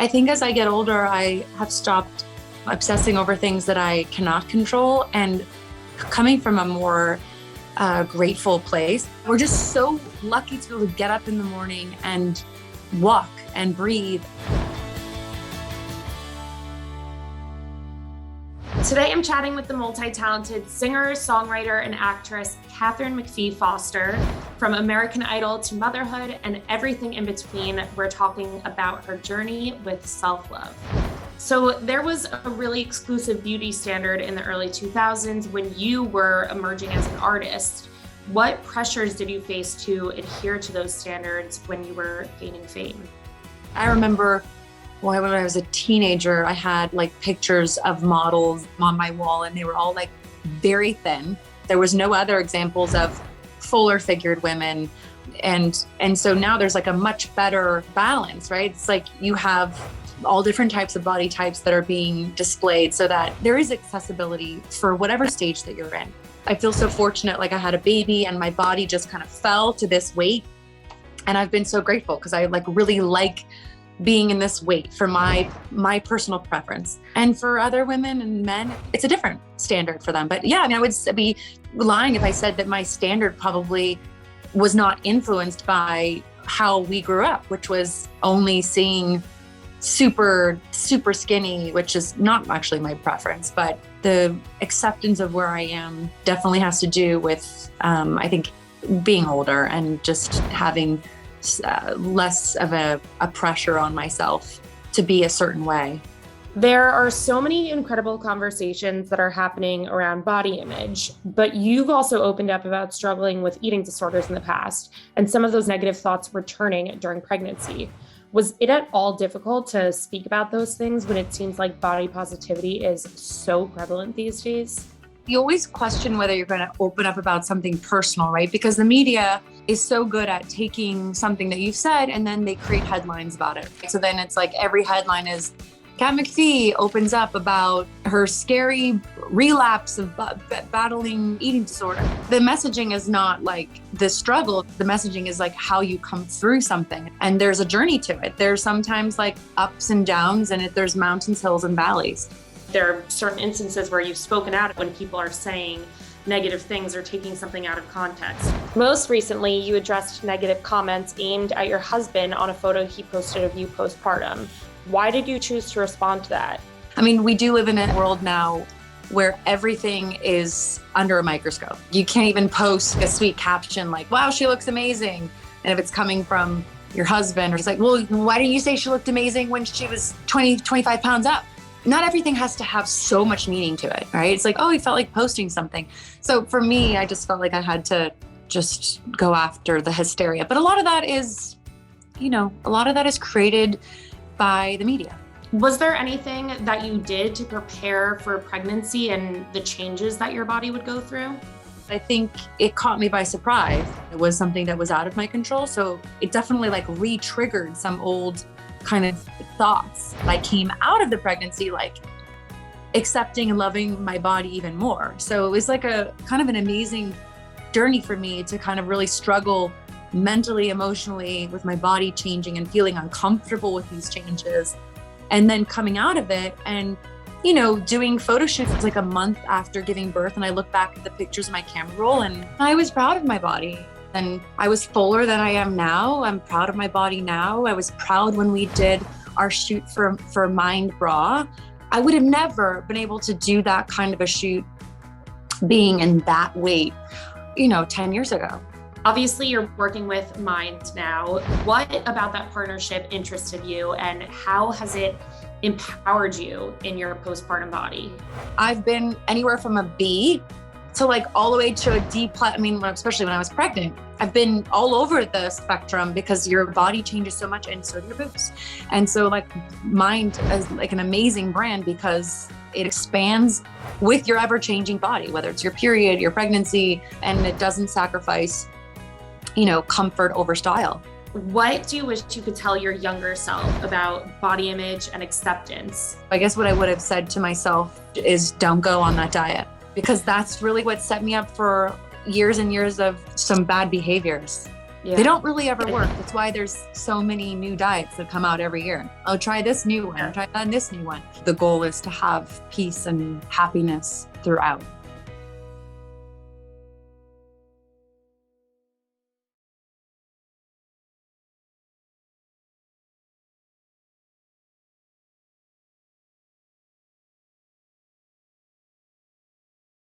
I think as I get older, I have stopped obsessing over things that I cannot control and coming from a more grateful place. We're just so lucky to be able to get up in the morning and walk and breathe. Today I'm chatting with the multi-talented singer, songwriter, and actress Katharine McPhee Foster. From American Idol to motherhood and everything in between, we're talking about her journey with self-love. So there was a really exclusive beauty standard in the early 2000s when you were emerging as an artist. What pressures did you face to adhere to those standards when you were gaining fame? I remember when I was a teenager, I had like pictures of models on my wall and they were all like very thin. There was no other examples of fuller figured women. And so now there's like a much better balance, right? It's like you have all different types of body types that are being displayed so that there is accessibility for whatever stage that you're in. I feel so fortunate, like I had a baby and my body just kind of fell to this weight. And I've been so grateful because I really like being in this weight for my personal preference. And for other women and men, it's a different standard for them. But yeah, I mean, I would be lying if I said that my standard probably was not influenced by how we grew up, which was only seeing super, super skinny, which is not actually my preference, but the acceptance of where I am definitely has to do with, I think, being older and just having less of a pressure on myself to be a certain way. There are so many incredible conversations that are happening around body image, but you've also opened up about struggling with eating disorders in the past, and some of those negative thoughts returning during pregnancy. Was it at all difficult to speak about those things when it seems like body positivity is so prevalent these days? You always question whether you're going to open up about something personal, right? Because the media is so good at taking something that you've said and then they create headlines about it. So then it's like every headline is Kat McPhee opens up about her scary relapse of battling eating disorder. The messaging is not like the struggle. The messaging is like how you come through something. And there's a journey to it. There's sometimes like ups and downs and there's mountains, hills, and valleys. There are certain instances where you've spoken out when people are saying negative things or taking something out of context. Most recently, you addressed negative comments aimed at your husband on a photo he posted of you postpartum. Why did you choose to respond to that? I mean, we do live in a world now where everything is under a microscope. You can't even post a sweet caption like, wow, she looks amazing. And if it's coming from your husband, or it's like, well, why didn't you say she looked amazing when she was 25 pounds up? Not everything has to have so much meaning to it, right? It's like, oh, he felt like posting something. So for me, I just felt like I had to just go after the hysteria. But a lot of that is, created by the media. Was there anything that you did to prepare for pregnancy and the changes that your body would go through? I think it caught me by surprise. It was something that was out of my control. So it definitely re-triggered some old kind of thoughts. I came out of the pregnancy accepting and loving my body even more. So it was like a kind of an amazing journey for me to kind of really struggle mentally, emotionally with my body changing and feeling uncomfortable with these changes. And then coming out of it and, doing photo shoots. It was like a month after giving birth. And I look back at the pictures of my camera roll and I was proud of my body. And I was fuller than I am now. I'm proud of my body now. I was proud when we did our shoot for Mind Bra. I would have never been able to do that kind of a shoot being in that weight, 10 years ago. Obviously, you're working with Mind now. What about that partnership interested you and how has it empowered you in your postpartum body? I've been anywhere from a B to all the way to a D+. Especially when I was pregnant, I've been all over the spectrum because your body changes so much and so do your boobs. And so Mind is an amazing brand because it expands with your ever-changing body, whether it's your period, your pregnancy, and it doesn't sacrifice, comfort over style. What do you wish you could tell your younger self about body image and acceptance? I guess what I would have said to myself is don't go on that diet, because that's really what set me up for years and years of some bad behaviors. Yeah. They don't really ever work. That's why there's so many new diets that come out every year. Oh, try this new one, try this new one. The goal is to have peace and happiness throughout.